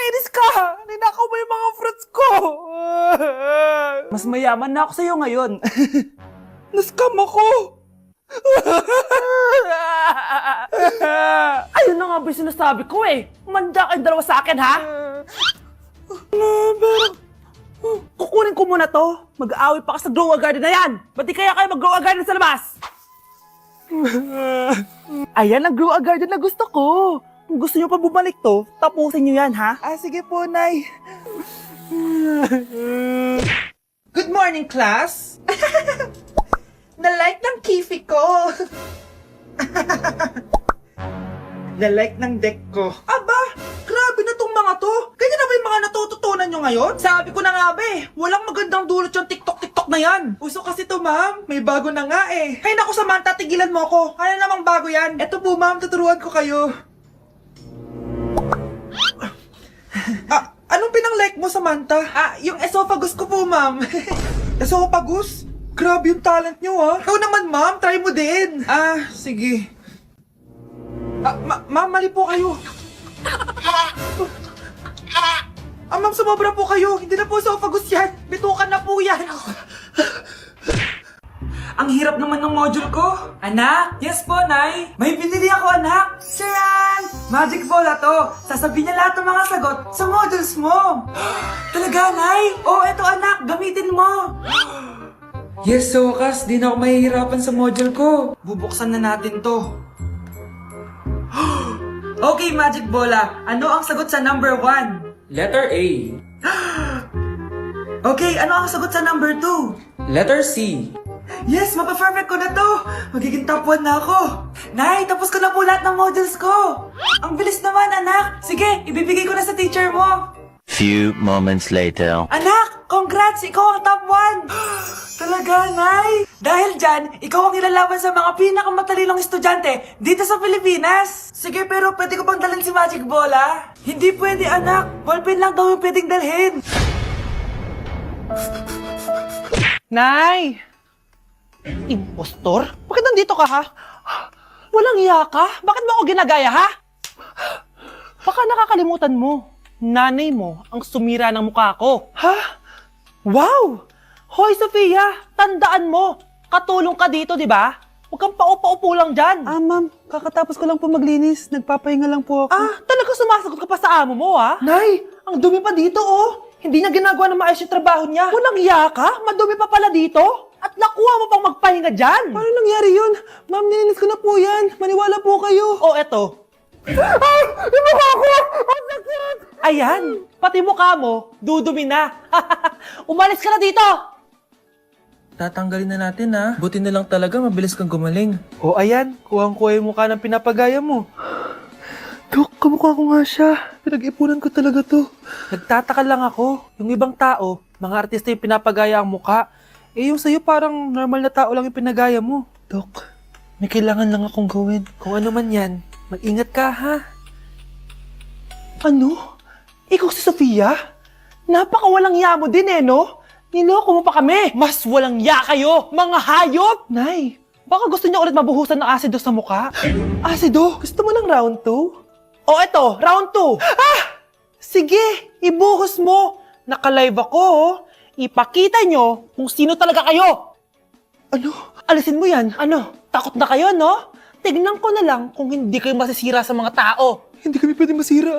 Nakakainis ka! Ninakaw mo yung mga fruits ko! Mas mayaman na ako sa'yo ngayon. Nascam ako! Ayun na nga ba yung sinasabi ko eh! Manda kayong dalawa sa akin, ha? Pero... kukunin ko muna to. Mag-aaway pa ka sa grow-a garden na yan! Ba't di kaya kayo mag-grow-a garden sa labas? Ayan ang grow-a garden na gusto ko. Kung gusto nyo pa bumalik to, tapusin nyo yan, ha? Sige po, Nay. Good morning, class! Na-like ng kifi ko! Na-like ng deck ko. Aba! Grabe na tong mga to! Ganyan na ba yung mga natututunan nyo ngayon? Sabi ko na nga ba eh, walang magandang dulot yung TikTok na yan. Uso kasi to, ma'am. May bago na nga eh. Hay naku, Samantha, tigilan mo ako. Ano namang bago yan? Eto po, ma'am, tuturuan ko kayo. Anong pinang-like mo, Samantha? Yung esophagus ko po, ma'am. Esophagus? Grabe yung talent nyo, ha? Ikaw naman, ma'am. Try mo din. Sige. Ma'am, mali po kayo. Ma'am, sumobra po kayo. Hindi na po esophagus yan. Bitukan na po yan. Ang hirap naman ng module ko. Anak? Yes po, Nay. May binili ako, anak. Charan! Magic bola to. Sasabihin niya lahat ng mga sagot sa modules mo. Talaga, Nay? Eto anak. Gamitin mo. Yes, so wakas. Di na ako mahihirapan sa module ko. Bubuksan na natin to. Okay, Magic Bola. Ano ang sagot sa number 1? Letter A. Okay, ano ang sagot sa number 2? Letter C. Yes, mapa-perfect ko na to! Magiging top 1 na ako! Nay, tapos ko na po lahat ng models ko! Ang bilis naman, anak! Sige, ibibigay ko na sa teacher mo! Few moments later. Anak, congrats! Ikaw ang top 1! Talaga, Nay! Dahil dyan, ikaw ang ilalaban sa mga pinakamatalinong estudyante dito sa Pilipinas! Sige, pero pwede ko bang dalhin si Magic Bola? Hindi pwede, anak! Ballpen lang daw yung pwedeng dalhin! Nay! Impostor? Bakit nandito ka, ha? Walang iya ka? Bakit mo ako ginagaya, ha? Baka nakakalimutan mo. Nanay mo ang sumira ng mukha ko. Ha? Wow! Hoy, Sofia! Tandaan mo! Katulong ka dito, di ba? Huwag kang paupa-upo lang dyan. Ma'am, kakatapos ko lang po maglinis. Nagpapahinga lang po ako. Talaga sumasagot ka pa sa amo mo, ha? Nay, ang dumi pa dito, oh. Hindi niya ginagawa ng maayos yung trabaho niya. Walang iya ka? Madumi pa pala dito? At nakuha mo pang magpahinga dyan. Paano nangyari yun? Ma'am, nilinis ko na po yan. Maniwala po kayo. Eto. Yung mukha ko! Ang sakit! Ayan, pati mukha mo, dudumi na. Umalis ka na dito! Tatanggalin na natin ha. Buti na lang talaga mabilis kang gumaling. Ayan. Kuhang-kuha yung mukha ng pinapagaya mo. Dok, kamukha ko nga siya. Pinag-ipunan ko talaga to. Nagtataka lang ako, yung ibang tao, mga artista yung pinapagaya ang mukha. Yung sa'yo parang normal na tao lang yung pinagaya mo. Dok, may kailangan lang akong gawin. Kung ano man yan, mag-ingat ka, ha? Ano? Ikaw si Sofia? Napakawalang ya mo din no? Niloko mo pa kami! Mas walang ya kayo, mga hayop! Nay, Baka gusto niyo ulit mabuhusan ng asido sa mukha? asido, gusto mo ng round 2? Eto, round 2! Sige, ibuhos mo! Naka-live ako, Ipakita nyo kung sino talaga kayo! Ano? Alisin mo yan. Ano? Takot na kayo, no? Tignan ko na lang kung hindi kayo masisira sa mga tao. Hindi kami pwede masira.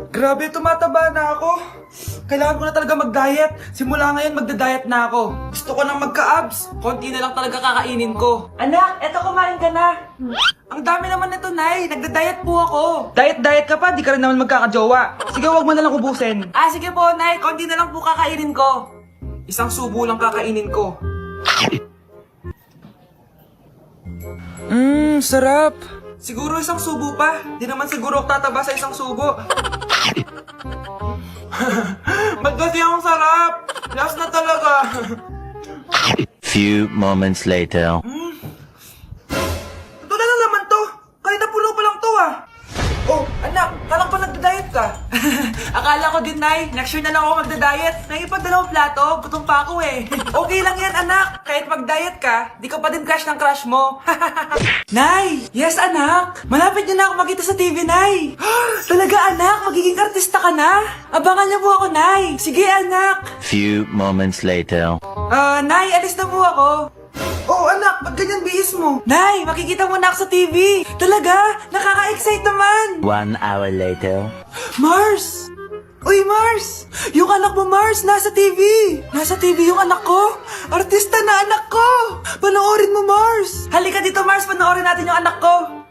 Grabe, tumataba na ako. Kailangan ko na talaga mag-diet. Simula ngayon, magda-diet na ako. Gusto ko nang magka-abs. Konti na lang talaga kakainin ko. Anak, eto kumain ka na. Ang dami naman nito, Nay. Nagda-diet po ako. Diet ka pa? Di ka rin naman magkakajowa. Sige, wag mo na lang ubusin. Sige po, Nay. Konti na lang po kakainin ko. Isang subo lang kakainin ko. Sarap. Siguro isang subo pa. Di naman siguro ako tataba sa isang subo. Ba't kasi ang sarap? Last na talaga. Few moments later. Ito na naman to. Kahit napuno pa lang to Anak, kalang pa nagda-diet ka. Akala Akala ko din, Nay. Next year na lang ako magda-diet. Nay, ipag dalawang plato. Gutom pa ako eh. Okay lang yan, anak. Kahit mag-diet ka, di ka pa din crush ng crush mo. Nay! Yes, anak! Malapit niyo na ako makita sa TV, Nay! Talaga, anak? Magiging artista ka na? Abangan niyo po ako, Nay! Sige, anak! Few moments later. Nay, alis na po ako. Oh, anak, ba't ganyan bihis mo? Nay, makikita mo na ako sa TV. Talaga? Nakaka-excite naman. 1 hour later. Mars! Uy, Mars! Yung anak mo, Mars, nasa TV! Nasa TV yung anak ko! Artista na anak ko! Panoorin mo, Mars! Halika dito, Mars, panoorin natin yung anak ko!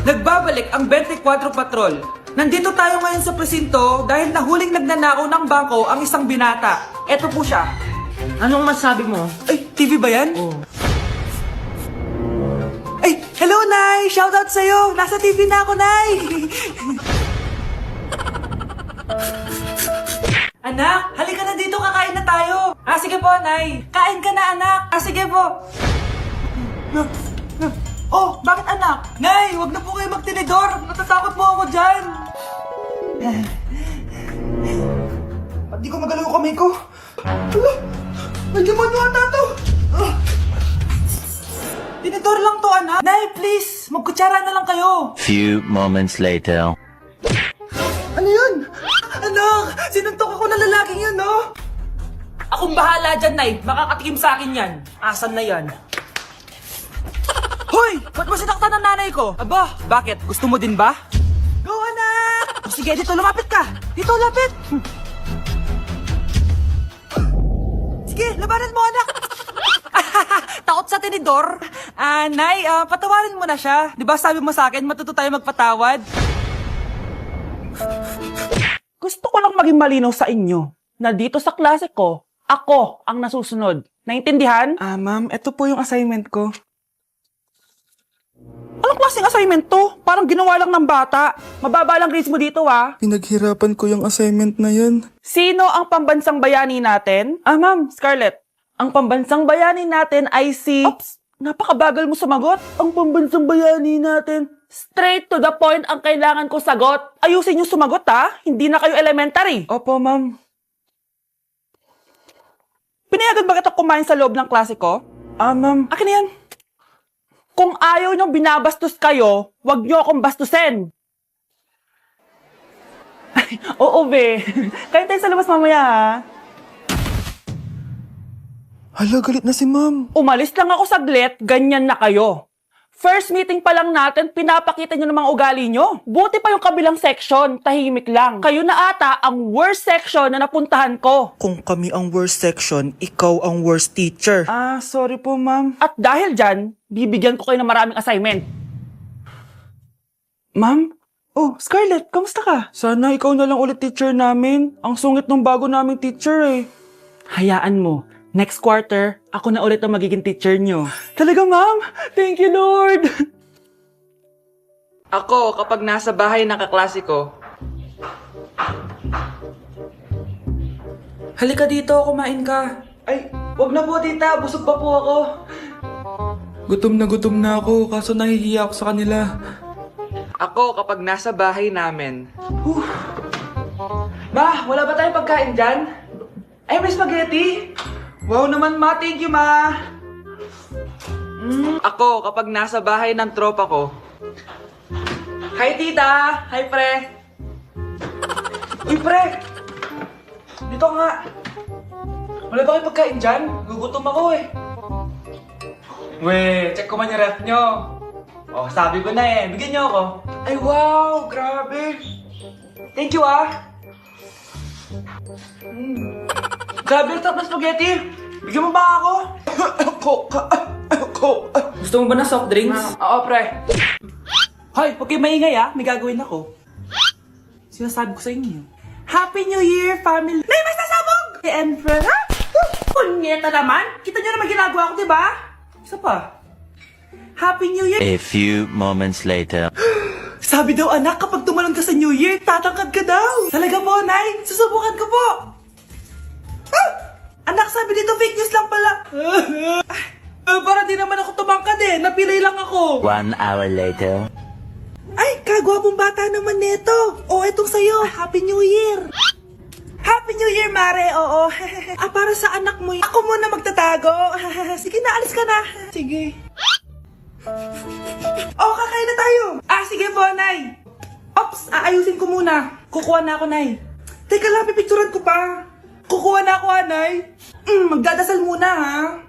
Nagbabalik ang 24 Patrol. Nandito tayo ngayon sa presinto dahil nahuling nagnanakaw ng bangko ang isang binata. Eto po siya. Anong masabi mo? Ay, TV ba yan? Oh. Ay, hello, Nay! Shoutout sa'yo! Nasa TV na ako, Nay! Anak, halika na dito, kakain na tayo! Sige po, Nay! Kain ka na, anak! Sige po! Oh, bakit anak? Nay, wag na po kayo magtinidor! Natatakot po ako dyan! Ba't di ko magalaw yung kamay ko? Hala! May demonyo ata to! Tinidor lang to, anak! Nay, please! Magkutsara na lang kayo! Few moments later. Ano yun? Anak! Sinuntok ako na lalaking yun, no? Akong bahala dyan, Nay. Makakatikim sa akin yan. Asan na yan? Hoy! Ba't mo sinaktan ng nanay ko? Aba, bakit? Gusto mo din ba? Go, anak! Sige, dito, lumapit ka! Dito, lapit! Sige, labanan mo, anak! Takot sa tinidor? Nay, patawarin mo na siya. Di ba sabi mo sa akin, matuto tayo magpatawad? Gusto ko lang maging malinaw sa inyo na dito sa klase ko, ako ang nasusunod. Naintindihan? Ma'am, ito po yung assignment ko. Anong klaseng assignment to? Parang ginawa lang ng bata. Mababa lang grades mo dito, ha? Pinaghirapan ko yung assignment na yun. Sino ang pambansang bayani natin? Ma'am, Scarlett. Ang pambansang bayani natin ay si... Oops! Napakabagal mo sumagot. Ang pambansang bayani natin. Straight to the point ang kailangan ko sagot. Ayusin yung sumagot, ha? Hindi na kayo elementary. Opo, ma'am. Pinayagan ba kita kumain sa loob ng klase ko? Ma'am. Akin na yan. Kung ayaw niyong binabastos kayo, wag niyo akong bastusin. Oo, be. Kain tayo sa labas mamaya, ha? Hala, galit na si ma'am. Umalis lang ako saglit, ganyan na kayo. First meeting pa lang natin, pinapakita nyo ng mga ugali nyo. Buti pa yung kabilang section, tahimik lang. Kayo na ata ang worst section na napuntahan ko. Kung kami ang worst section, ikaw ang worst teacher. Sorry po, ma'am. At dahil dyan, bibigyan ko kayo ng maraming assignment. Ma'am? Oh, Scarlett, kamusta ka? Sana ikaw na lang ulit teacher namin. Ang sungit ng bago naming teacher eh. Hayaan mo. Next quarter, ako na ulit ang magiging teacher nyo. Talaga, ma'am? Thank you, Lord! Ako, kapag nasa bahay ng kaklase ko, halika dito, kumain ka. Ay, wag na po, tita. Busog pa po ako. Gutom na ako, kaso nahihiya ako sa kanila. Ako, kapag nasa bahay namin. Ma, wala ba tayong pagkain dyan? Ay, may spaghetti! Wow naman, ma. Thank you, ma. Ako, kapag nasa bahay ng tropa ko. Hi, tita. Hi, pre. Uy, pre. Dito nga. Wala ba kayong pagkain dyan? Gugutom ako eh. Weh, check ko man yung ref nyo. Oh, sabi ko na eh. Bigyan nyo ako. Ay, wow. Grabe. Thank you, ah. Grabe, ang sarap na spaghetti. Bigyan mo ba ako? Gusto mo ba ng soft drinks? Oo, pre. Hoy, huwag kayo maingay, ah. May gagawin ako. Sinasabi ko sa inyo. Happy New Year, family! Nay, mas nasabog! And friend, ha? Punyeta naman! Kita nyo naman ginagawa ko, diba? Isa pa. Happy New Year! A few moments later. Sabi daw, anak, kapag tumalon ka sa New Year, tatangkad ka daw. Talaga po, Nay. Susubukan ko po. Anak, sabi dito, fake news lang pala. Para di naman ako tumangkad eh. Napilay lang ako. 1 hour later. Ay, Napakagwapong bata naman neto. O, etong sa'yo. Happy New Year. Happy New Year, Mare. Oo. Para sa anak mo. Ako muna magtatago. Sige na, alis ka na. Sige. Kakain na tayo. Sige po, Nay. Ops, aayusin ko muna. Kukuha na ako, Nay. Teka lang, pipicturan ko pa. Kukuha na ako, Nay. Magdadasal muna, ha.